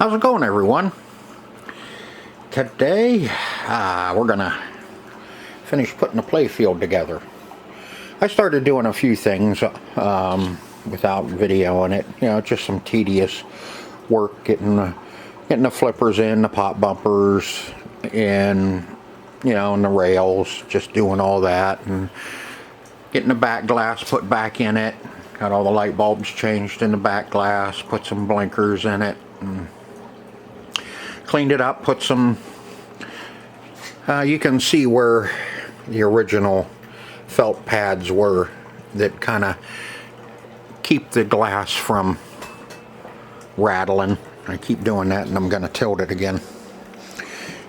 How's it going, everyone? Today we're gonna finish putting the Playfield together. I started doing a few things without video in it, you know, just some tedious work, getting the flippers in, the pop bumpers in, you know, and the rails, just doing all that, and getting the back glass put back in it. Got all the light bulbs changed in the back glass, put some blinkers in it, and cleaned it up, put some, you can see where the original felt pads were that kind of keep the glass from rattling. I keep doing that, and I'm going to tilt it again.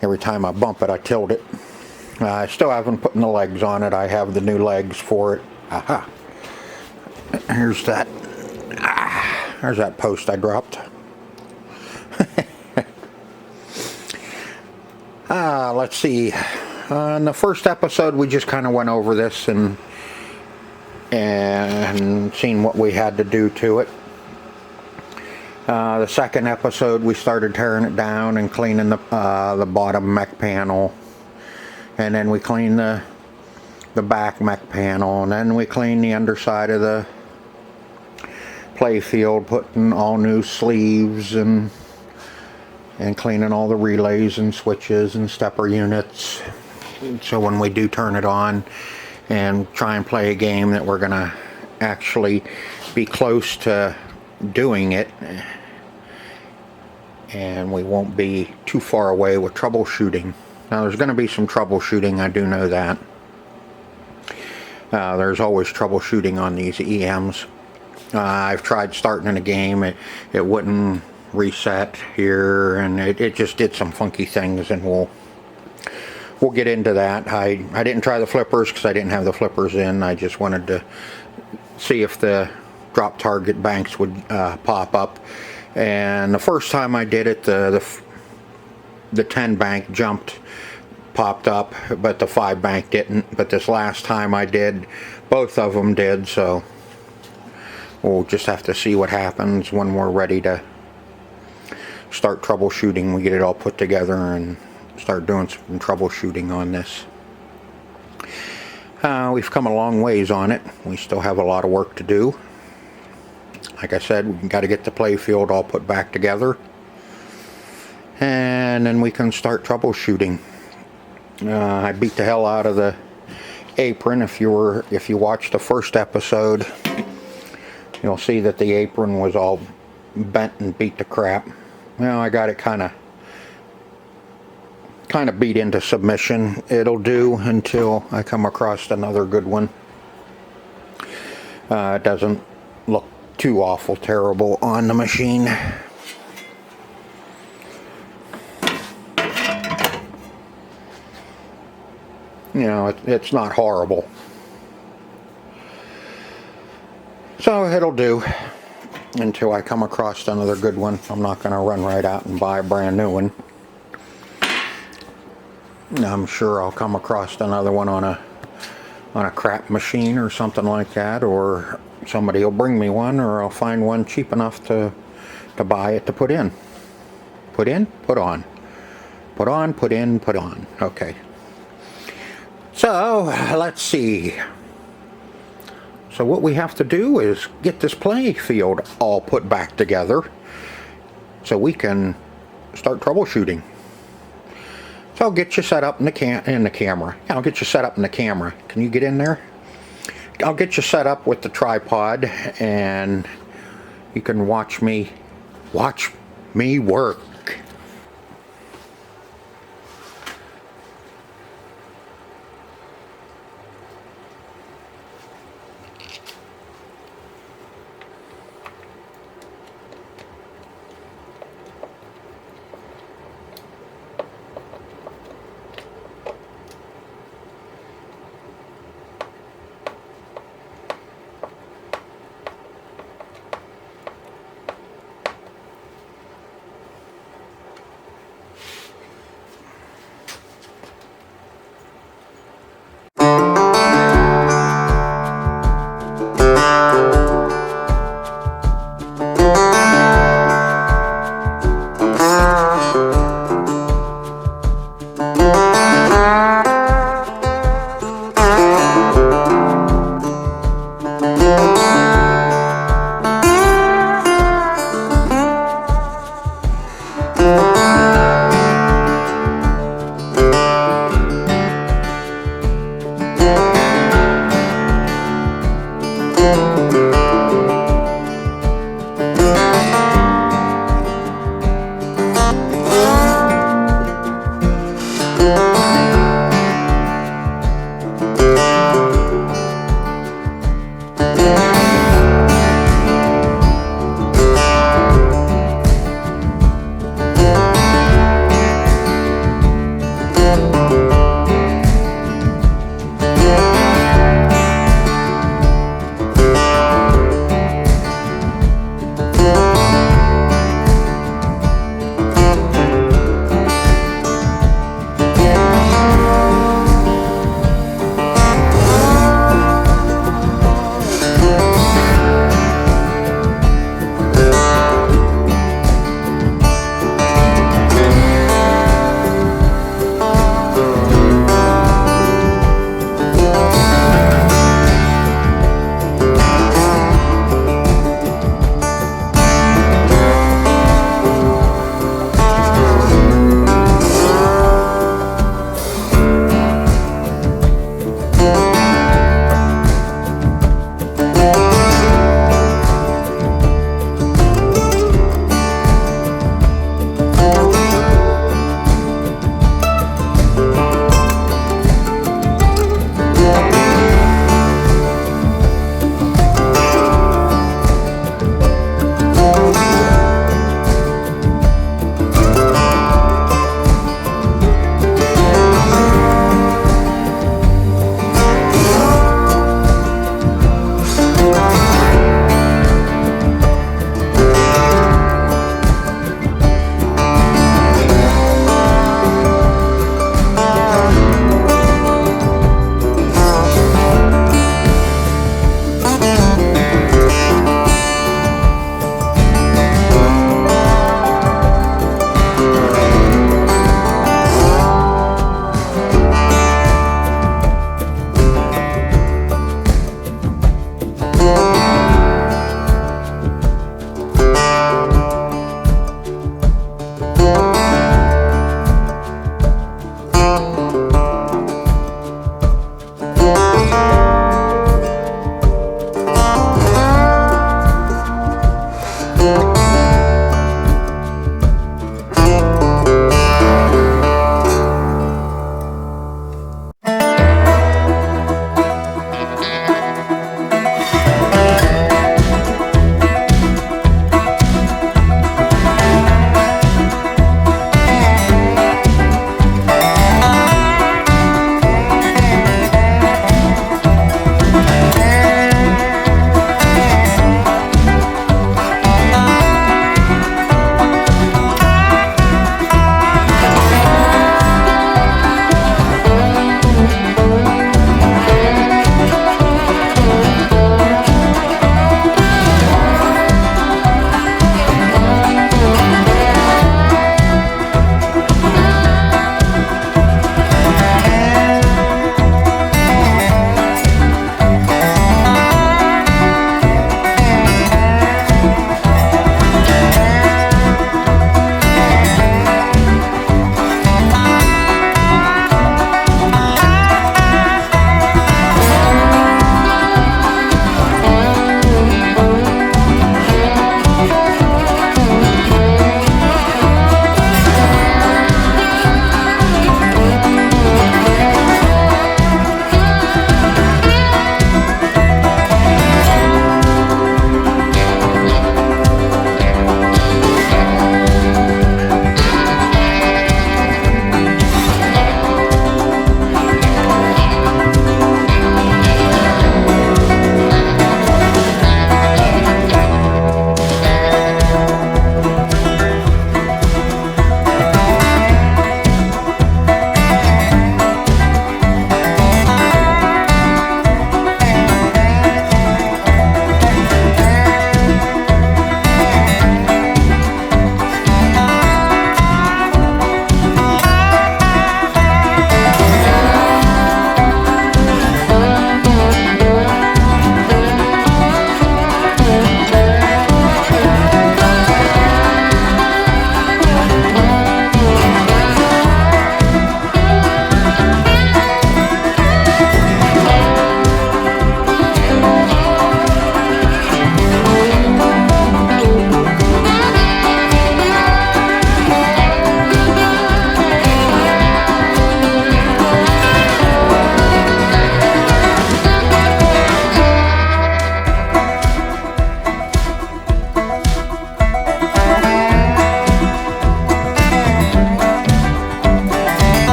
Every time I bump it, I tilt it. I still haven't put the legs on it. I have the new legs for it. Aha. Here's that. There's that post I dropped. Let's see. In the first episode, we just kind of went over this and seen what we had to do to it. The second episode, we started tearing it down and cleaning the bottom mech panel, and then we cleaned the back mech panel, and then we cleaned the underside of the Playfield, putting all new sleeves and cleaning all the relays and switches and stepper units, so when we do turn it on and try and play a game that we're gonna actually be close to doing it, and we won't be too far away with troubleshooting. Now, there's going to be some troubleshooting, I do know that. There's always troubleshooting on these EMs. I've tried starting in a game, it wouldn't reset here, and it just did some funky things, and we'll get into that. I didn't try the flippers because I didn't have the flippers in. I just wanted to see if the drop target banks would pop up, and the first time I did it, the 10 bank popped up, but the 5 bank didn't. But this last time I did, both of them did, so we'll just have to see what happens when we're ready to start troubleshooting. We get it all put together and start doing some troubleshooting on this. We've come a long ways on it. We still have a lot of work to do. Like I said, we got to get the Playfield all put back together, and then we can start troubleshooting. I beat the hell out of the apron. If you watched the first episode, you'll see that the apron was all bent and beat to crap. Well, I got it kind of beat into submission. It'll do until I come across another good one. It doesn't look too awful terrible on the machine. You know, it's not horrible. So it'll do until I come across another good one. I'm not going to run right out and buy a brand new one. I'm sure I'll come across another one on a crap machine or something like that, or somebody will bring me one, or I'll find one cheap enough to buy it to put in. Put in, put on. Put on, put in, put on. Okay. So, let's see. So what we have to do is get this Playfield all put back together so we can start troubleshooting. So I'll get you set up in the camera. Yeah, I'll get you set up in the camera. Can you get in there? I'll get you set up with the tripod, and you can watch me work.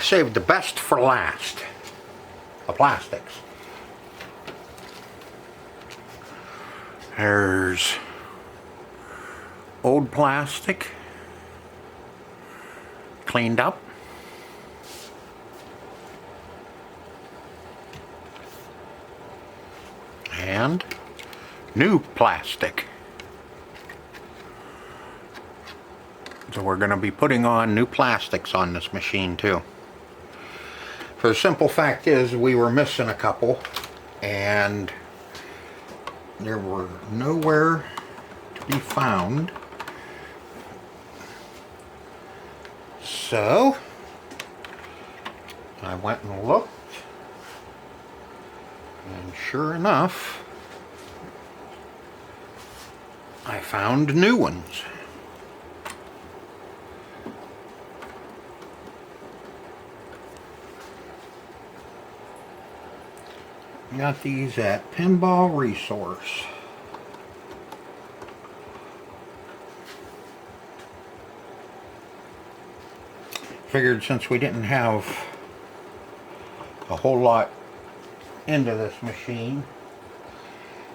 saved the best for last. The plastics. There's old plastic, cleaned up. And new plastic. So we're going to be putting on new plastics on this machine too. For the simple fact is we were missing a couple and there were nowhere to be found. So I went and looked, and sure enough I found new ones. Got these at Pinball Resource. Figured since we didn't have a whole lot into this machine,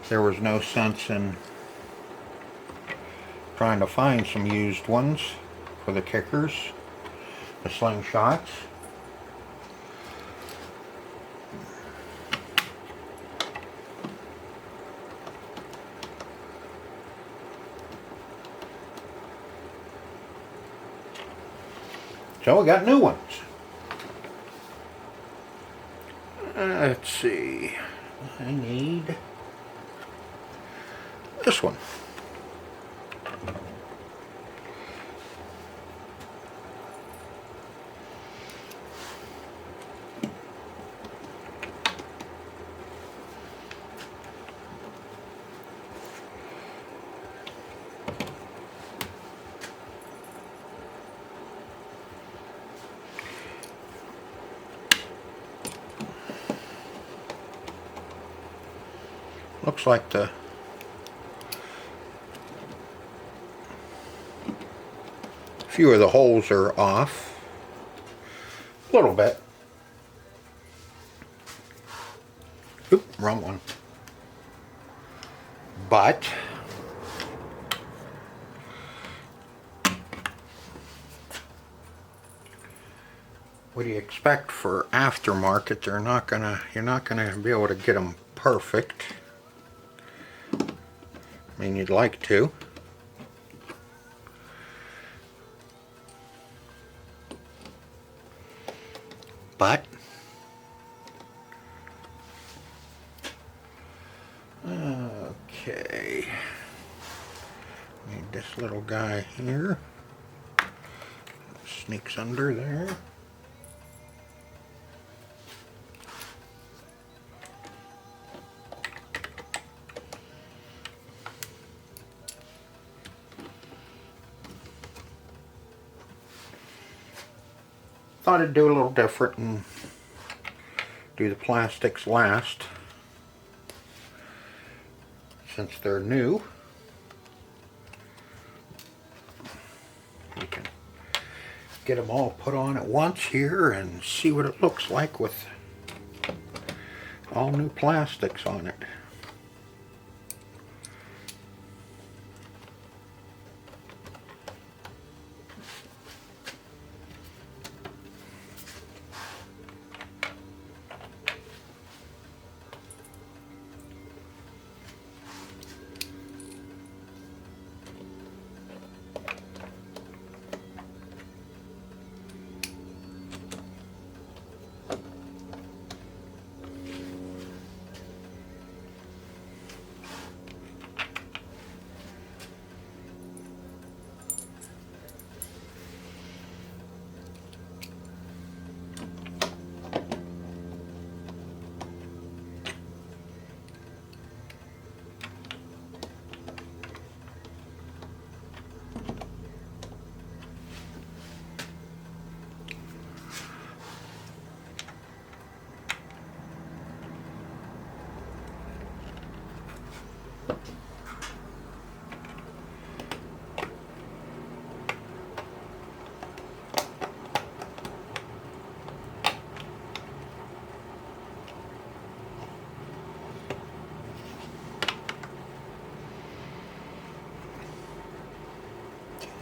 there was no sense in trying to find some used ones for the kickers, the slingshots. So we got new ones. Let's see. I need this one. Looks like the few of the holes are off a little bit. Oop, wrong one. But what do you expect for aftermarket? You're not gonna be able to get them perfect. I mean, you'd like to. But okay. Need this little guy here. Sneaks under there. Thought I'd do a little different and do the plastics last, since they're new. We can get them all put on at once here and see what it looks like with all new plastics on it.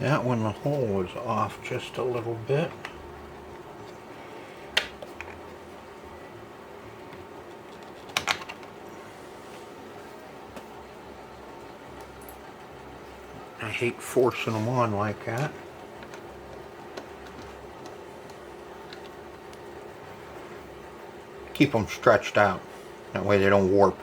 That one, the hole is off just a little bit. I hate forcing them on like that. Keep them stretched out. That way they don't warp.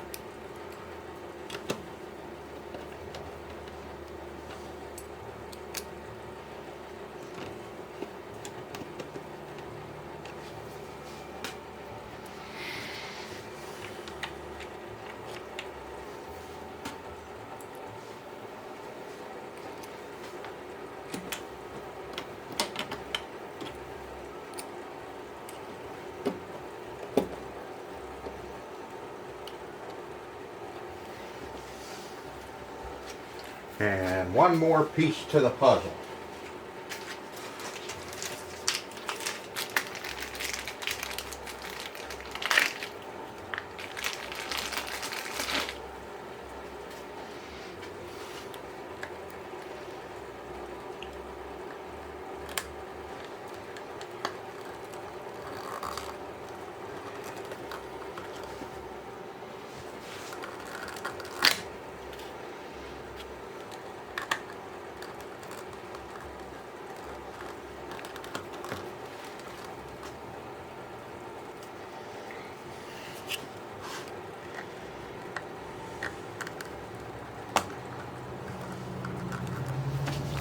And one more piece to the puzzle.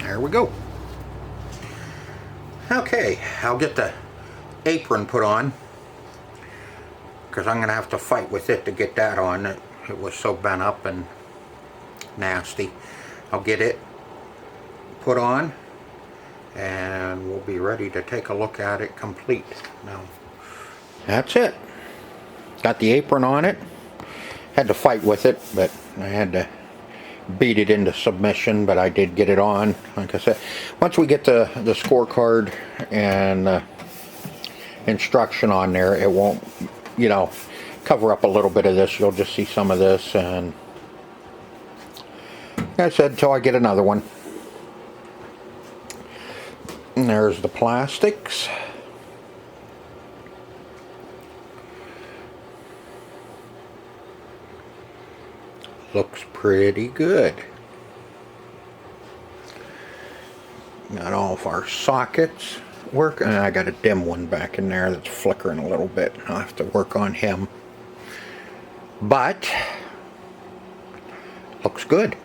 There we go. Okay, I'll get the apron put on because I'm going to have to fight with it to get that on. It was so bent up and nasty. I'll get it put on and we'll be ready to take a look at it complete. Now, that's it. Got the apron on it. Had to fight with it, but I had to beat it into submission, but I did get it on. Like I said, once we get the scorecard and instruction on there, it won't, you know, cover up a little bit of this. You'll just see some of this, and like I said, until I get another one. And there's the plastics. Looks pretty good. Got all of our sockets working. I got a dim one back in there that's flickering a little bit. I'll have to work on him. But looks good.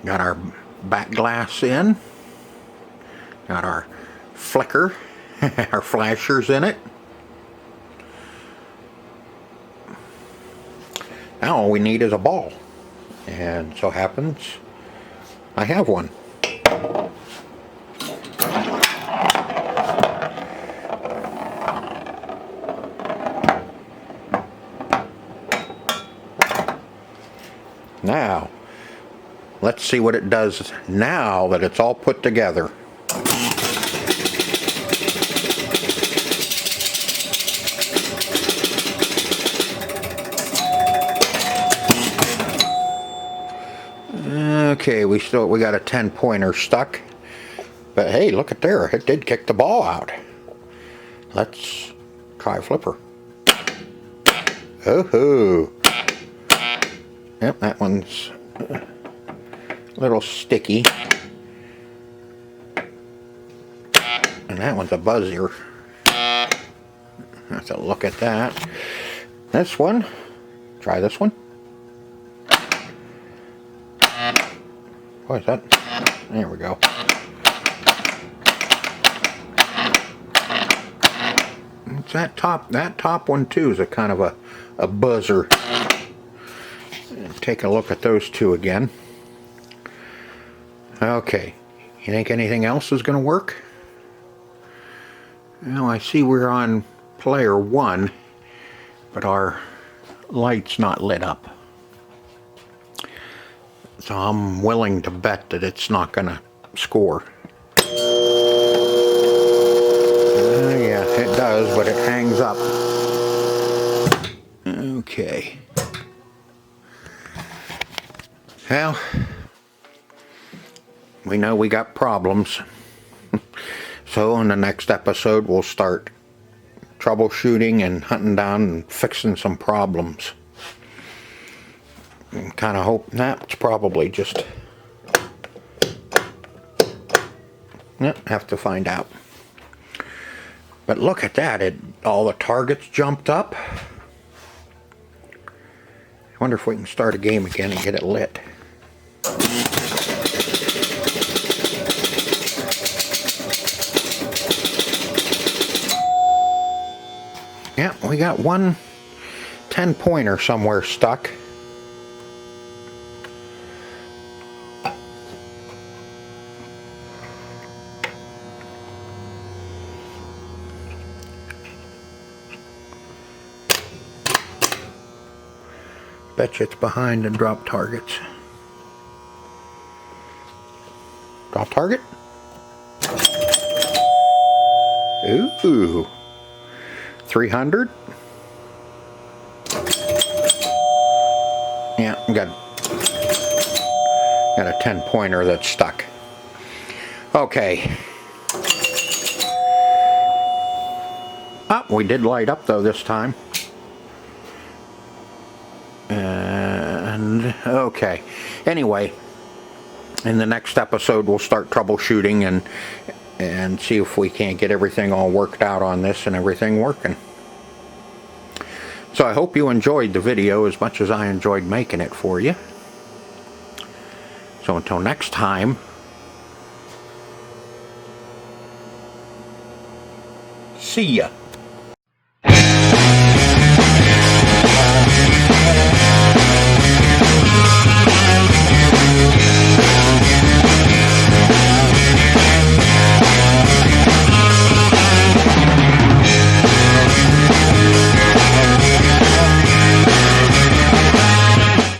Got our back glass in. Got our flicker, our flashers in it. Now all we need is a ball, and so happens I have one. Now let's see what it does now that it's all put together. Okay, we got a 10-pointer stuck, but hey, look at there, it did kick the ball out. Let's try a flipper. Oh-hoo. Yep, that one's a little sticky, and that one's a buzzer. Have to look at that. This one, try this one. What is that? There we go. It's that top one too is a kind of a buzzer. Take a look at those two again. Okay, you think anything else is going to work? Well, I see we're on player 1, but our light's not lit up. So I'm willing to bet that it's not going to score. Yeah, it does, but it hangs up. Okay. Well, we know we got problems. So in the next episode, we'll start troubleshooting and hunting down and fixing some problems. I'm kind of hoping that's probably just... have to find out. But look at that, all the targets jumped up. I wonder if we can start a game again and get it lit. Yeah, we got one 10-pointer somewhere stuck. Bet you it's behind the drop targets. Drop target? Ooh. 300? Yeah, got a 10-pointer that's stuck. Okay. Oh, we did light up though this time. And okay. Anyway, in the next episode we'll start troubleshooting and see if we can't get everything all worked out on this and everything working. So I hope you enjoyed the video as much as I enjoyed making it for you. So until next time, see ya.